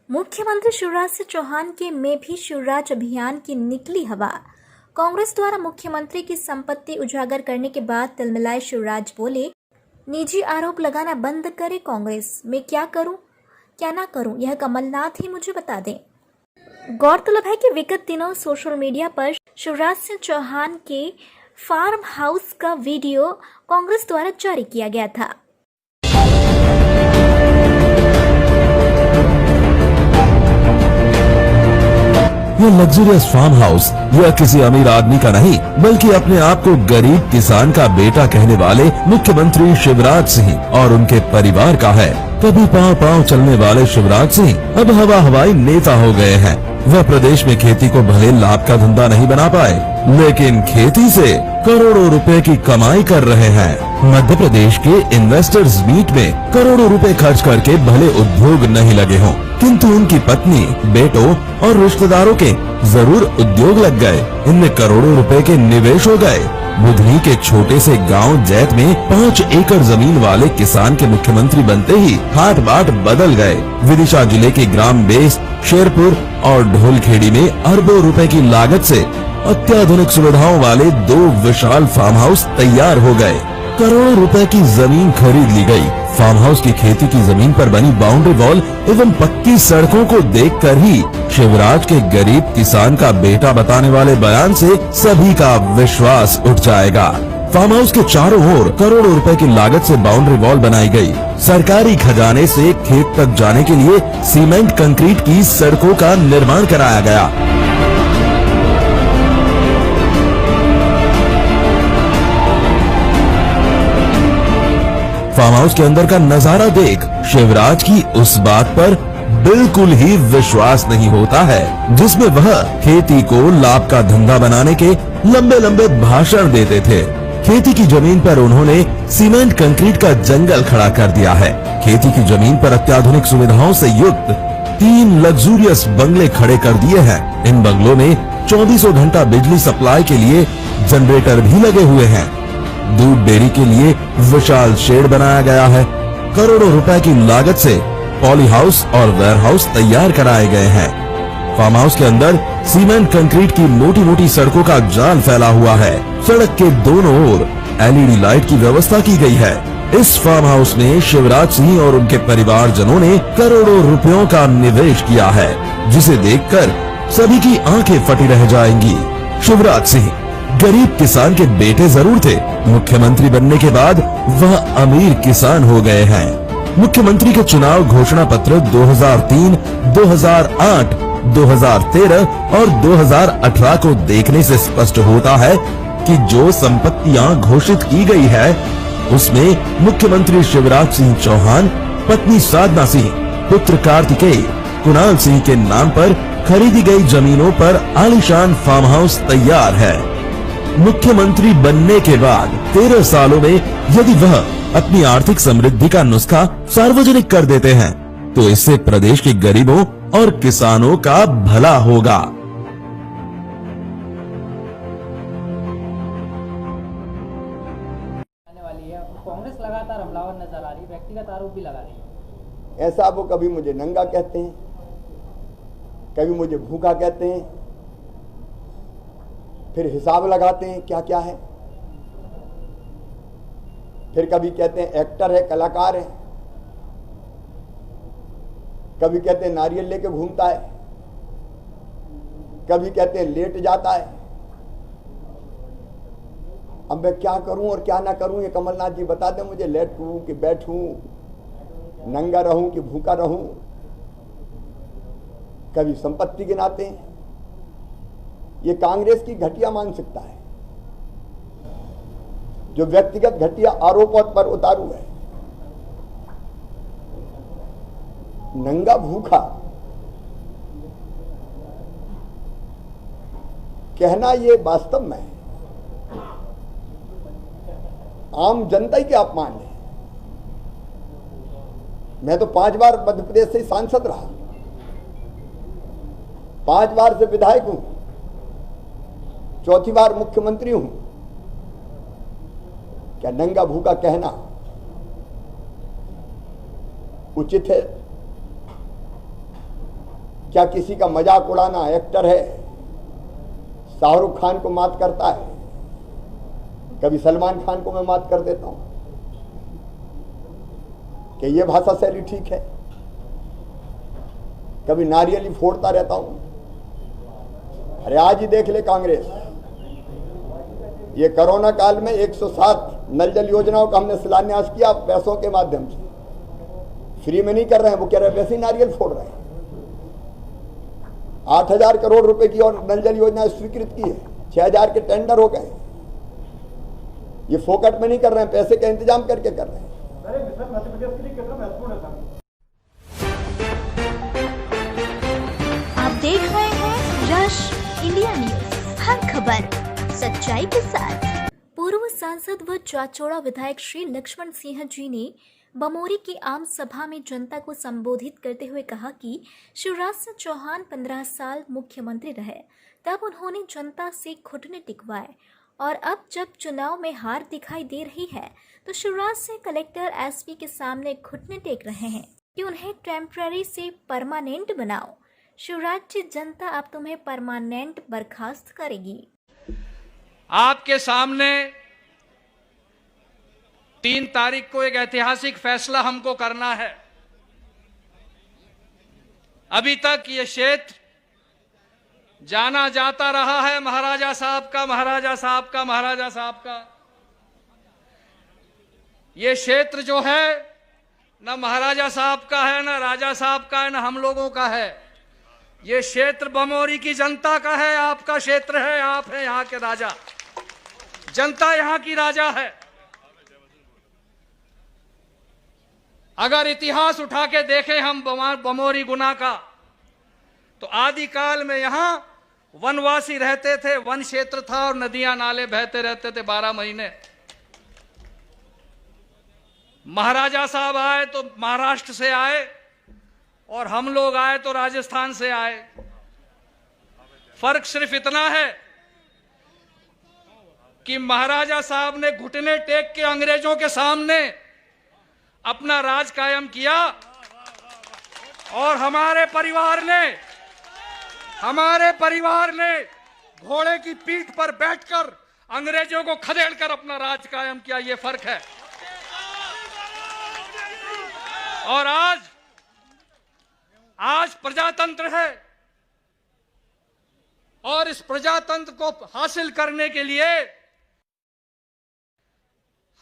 मुख्यमंत्री शिवराज सिंह चौहान के में भी शिवराज अभियान की निकली हवा। कांग्रेस द्वारा मुख्यमंत्री की संपत्ति उजागर करने के बाद तिलमिलाए शिवराज बोले, निजी आरोप लगाना बंद करे कांग्रेस। मैं क्या करूं क्या ना करूं यह कमलनाथ ही मुझे बता दें। गौरतलब है कि विगत दिनों सोशल मीडिया पर शिवराज सिंह चौहान के फार्म हाउस का वीडियो कांग्रेस द्वारा जारी किया गया था। ये लग्जरियस फार्म हाउस यह किसी अमीर आदमी का नहीं बल्कि अपने आप को गरीब किसान का बेटा कहने वाले मुख्यमंत्री शिवराज सिंह और उनके परिवार का है। कभी पांव पांव चलने वाले शिवराज सिंह अब हवा हवाई नेता हो गए हैं। वह प्रदेश में खेती को भले लाभ का धंधा नहीं बना पाए, लेकिन खेती से करोड़ों रुपए की कमाई कर रहे हैं। मध्य प्रदेश के इन्वेस्टर्स मीट में करोड़ों रुपए खर्च करके भले उद्योग नहीं लगे हों, किंतु उनकी पत्नी, बेटों और रिश्तेदारों के जरूर उद्योग लग गए। इनमें करोड़ों रुपए के निवेश हो गए। बुधनी के छोटे से गांव जैत में 5 एकड़ जमीन वाले किसान के मुख्यमंत्री बनते ही हाट बाट बदल गए। विदिशा जिले के ग्राम बेस, शेरपुर और ढोलखेड़ी में अरबों रुपए की लागत से अत्याधुनिक सुविधाओं वाले 2 विशाल फार्म हाउस तैयार हो गए। करोड़ों रुपए की जमीन खरीद ली गई। फार्म हाउस की खेती की जमीन पर बनी बाउंड्री वॉल एवं पक्की सड़कों को देखकर ही शिवराज के गरीब किसान का बेटा बताने वाले बयान से सभी का विश्वास उठ जाएगा। फार्म हाउस के चारों ओर करोड़ों रुपए की लागत से बाउंड्री वॉल बनाई गई। सरकारी खजाने से खेत तक जाने के लिए सीमेंट कंक्रीट की सड़कों का निर्माण कराया गया। फार्म हाउस के अंदर का नजारा देख शिवराज की उस बात पर बिल्कुल ही विश्वास नहीं होता है जिसमें वह खेती को लाभ का धंधा बनाने के लंबे लंबे भाषण देते थे। खेती की जमीन पर उन्होंने सीमेंट कंक्रीट का जंगल खड़ा कर दिया है। खेती की जमीन पर अत्याधुनिक सुविधाओं से युक्त 3 लग्जूरियस बंगले खड़े कर दिए हैं। इन बंगलों में 24 घंटा बिजली सप्लाई के लिए जनरेटर भी लगे हुए हैं। दूध डेयरी के लिए विशाल शेड बनाया गया है। करोड़ों रुपए की लागत से पॉली हाउस और वेयर हाउस तैयार कराए गए हैं। फार्म हाउस के अंदर सीमेंट कंक्रीट की मोटी मोटी सड़कों का जाल फैला हुआ है। सड़क के दोनों ओर LED लाइट की व्यवस्था की गई है। इस फार्म हाउस में शिवराज सिंह और उनके परिवारजनों ने करोड़ों रुपयों का निवेश किया है, जिसे देखकर सभी की आंखें फटी रह जाएंगी। शिवराज सिंह गरीब किसान के बेटे जरूर थे, मुख्यमंत्री बनने के बाद वह अमीर किसान हो गए हैं। मुख्यमंत्री के चुनाव घोषणा पत्र 2003, 2008, 2013 और 2018 को देखने से स्पष्ट होता है कि जो संपत्तियां घोषित की गई है उसमें मुख्यमंत्री शिवराज सिंह चौहान, पत्नी साधना सिंह, पुत्र कार्तिकेय, कुणाल सिंह के नाम पर खरीदी गई जमीनों पर आलीशान फार्म हाउस तैयार है। मुख्यमंत्री बनने के बाद 13 सालों में यदि वह अपनी आर्थिक समृद्धि का नुस्खा सार्वजनिक कर देते हैं तो इससे प्रदेश के गरीबों और किसानों का भला होगा। कांग्रेस लगातार हमलावर नजर आ रही, व्यक्तिगत आरोप भी लगा रही है। ऐसा वो कभी मुझे नंगा कहते हैं, कभी मुझे भूखा कहते हैं, फिर हिसाब लगाते हैं क्या क्या है, फिर कभी कहते हैं एक्टर है, कलाकार है, कभी कहते हैं नारियल लेके घूमता है, कभी कहते हैं लेट जाता है। अब मैं क्या करूं और क्या ना करूं ये कमलनाथ जी बता दें मुझे। लेटूं कि बैठूं, नंगा रहूं कि भूखा रहूं। कभी संपत्ति गिनाते हैं। ये कांग्रेस की घटिया मानसिकता है जो व्यक्तिगत घटिया आरोपों पर उतारू है। नंगा भूखा कहना ये वास्तव में आम जनता के अपमान है। मैं तो 5 बार मध्य प्रदेश से सांसद रहा, 5 बार से विधायक हूं, 4थी बार मुख्यमंत्री हूं। क्या नंगा भूखा कहना उचित है? क्या किसी का मजाक उड़ाना एक्टर है? शाहरुख खान को मात करता है, कभी सलमान खान को मैं मात कर देता हूं। कि ये भाषा शैली ठीक है? कभी नारियल ही फोड़ता रहता हूं। अरे आज ही देख ले कांग्रेस, ये कोरोना काल में 107 नल जल योजनाओं का हमने शिलान्यास किया पैसों के माध्यम से। फ्री में नहीं कर रहे हैं, वो कह रहे हैं वैसे ही नारियल फोड़ रहे हैं। 8,000 करोड़ रुपए की और नल जल योजना स्वीकृत की है, 6,000 के टेंडर हो गए। ये फोकट में नहीं कर रहे हैं, पैसे का इंतजाम करके कर रहे हैं। मध्य प्रदेश के लिए कितना महत्वपूर्ण है सर? आप देख रहे हैं रश इंडिया न्यूज, हर खबर सच्चाई के साथ। पूर्व सांसद व चाचौड़ा विधायक श्री लक्ष्मण सिंह जी ने बमोरी की आम सभा में जनता को संबोधित करते हुए कहा कि शिवराज सिंह चौहान 15 साल मुख्यमंत्री रहे, तब उन्होंने जनता से घुटने टिकवाए और अब जब चुनाव में हार दिखाई दे रही है तो शिवराज सिंह कलेक्टर एसपी के सामने घुटने टेक रहे हैं कि उन्हें टेम्पररी से परमानेंट बनाओ। शिवराज जी, जनता अब तुम्हें परमानेंट बर्खास्त करेगी। आपके सामने 3 तारीख को एक ऐतिहासिक फैसला हमको करना है। अभी तक ये क्षेत्र जाना जाता रहा है महाराजा साहब का, महाराजा साहब का, महाराजा साहब का। ये क्षेत्र जो है न महाराजा साहब का है, न राजा साहब का है, न हम लोगों का है। ये क्षेत्र बमोरी की जनता का है, आपका क्षेत्र है, आप हैं यहाँ के राजा, जनता यहाँ की राजा है। अगर इतिहास उठा के देखें हम बमोरी गुना का, तो आदिकाल में यहां वनवासी रहते थे, वन क्षेत्र था और नदियां नाले बहते रहते थे 12 महीने। महाराजा साहब आए तो महाराष्ट्र से आए और हम लोग आए तो राजस्थान से आए। फर्क सिर्फ इतना है कि महाराजा साहब ने घुटने टेक के अंग्रेजों के सामने अपना राज कायम किया और हमारे परिवार ने घोड़े की पीठ पर बैठकर अंग्रेजों को खदेड़कर अपना राज कायम किया। ये फर्क है। और आज प्रजातंत्र है और इस प्रजातंत्र को हासिल करने के लिए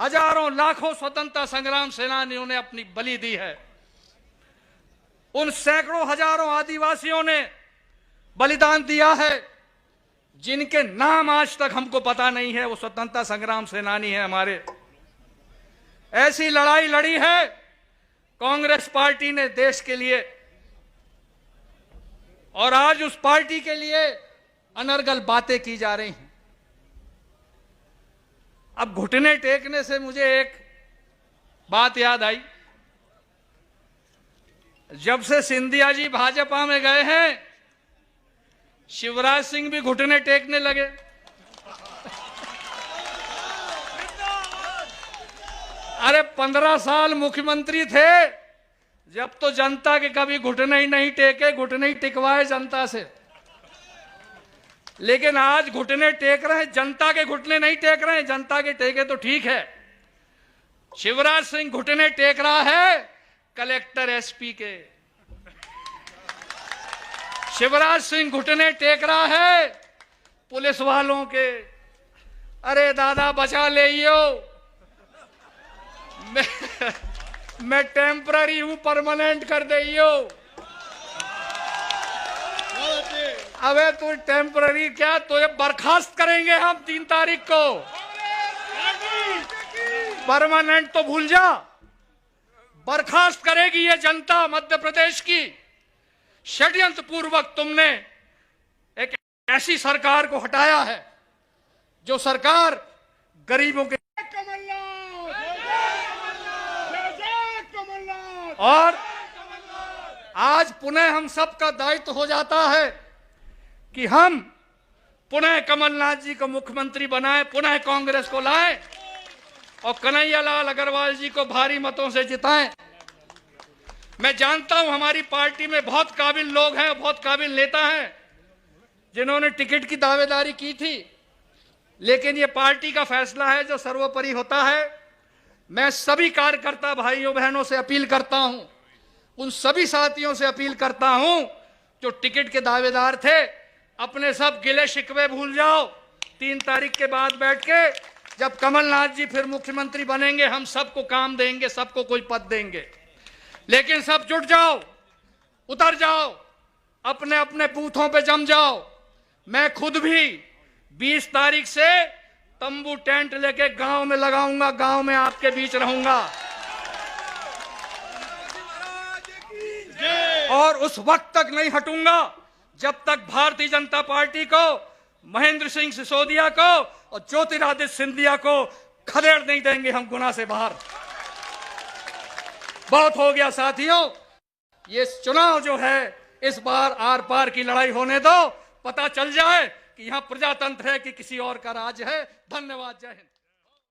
हजारों लाखों स्वतंत्रता संग्राम सेनानियों ने अपनी बलि दी है। उन सैकड़ों हजारों आदिवासियों ने बलिदान दिया है जिनके नाम आज तक हमको पता नहीं है। वो स्वतंत्रता संग्राम सेनानी है हमारे। ऐसी लड़ाई लड़ी है कांग्रेस पार्टी ने देश के लिए, और आज उस पार्टी के लिए अनर्गल बातें की जा रही हैं। अब घुटने टेकने से मुझे एक बात याद आई। जब से सिंधिया जी भाजपा में गए हैं, शिवराज सिंह भी घुटने टेकने लगे। अरे 15 साल मुख्यमंत्री थे, जब तो जनता के कभी घुटने ही नहीं टेके, घुटने ही टिकवाए जनता से। लेकिन आज घुटने टेक रहे हैं, जनता के घुटने नहीं टेक रहे हैं। जनता के टेके तो ठीक है, शिवराज सिंह घुटने टेक रहा है कलेक्टर एसपी के। शिवराज सिंह घुटने टेक रहा है पुलिस वालों के। अरे दादा बचा ले यो, मैं टेम्पररी हूं, परमानेंट कर दे यो। अबे तू टेम्पररी क्या, तुझे बर्खास्त करेंगे हम 3 तारीख को। परमानेंट तो भूल जा, बर्खास्त करेगी ये जनता मध्य प्रदेश की। षड्यंत्र पूर्वक तुमने एक ऐसी सरकार को हटाया है जो सरकार गरीबों के, और आज पुनः हम सबका दायित्व हो जाता है कि हम पुनः कमलनाथ जी को मुख्यमंत्री बनाएं, पुनः कांग्रेस को लाएं और कन्हैया लाल अग्रवाल जी को भारी मतों से जिताएं। मैं जानता हूं हमारी पार्टी में बहुत काबिल लोग हैं, बहुत काबिल नेता हैं जिन्होंने टिकट की दावेदारी की थी, लेकिन ये पार्टी का फैसला है जो सर्वोपरि होता है। मैं सभी कार्यकर्ता भाइयों बहनों से अपील करता हूं, उन सभी साथियों से अपील करता हूं जो टिकट के दावेदार थे, अपने सब गिले शिकवे भूल जाओ। 3 तारीख के बाद बैठ के जब कमलनाथ जी फिर मुख्यमंत्री बनेंगे, हम सबको काम देंगे, सबको कोई पद देंगे, लेकिन सब जुट जाओ, उतर जाओ, अपने अपने बूथों पे जम जाओ। मैं खुद भी 20 तारीख से तंबू टेंट लेके गांव में लगाऊंगा, गांव में आपके बीच रहूंगा और उस वक्त तक नहीं हटूंगा जब तक भारतीय जनता पार्टी को, महेंद्र सिंह सिसोदिया को और ज्योतिरादित्य सिंधिया को खदेड़ नहीं देंगे हम गुना से बाहर। बहुत हो गया साथियों, ये चुनाव जो है इस बार आर पार की लड़ाई होने दो, पता चल जाए कि यहां प्रजातंत्र है कि किसी और का राज है। धन्यवाद, जय हिंद।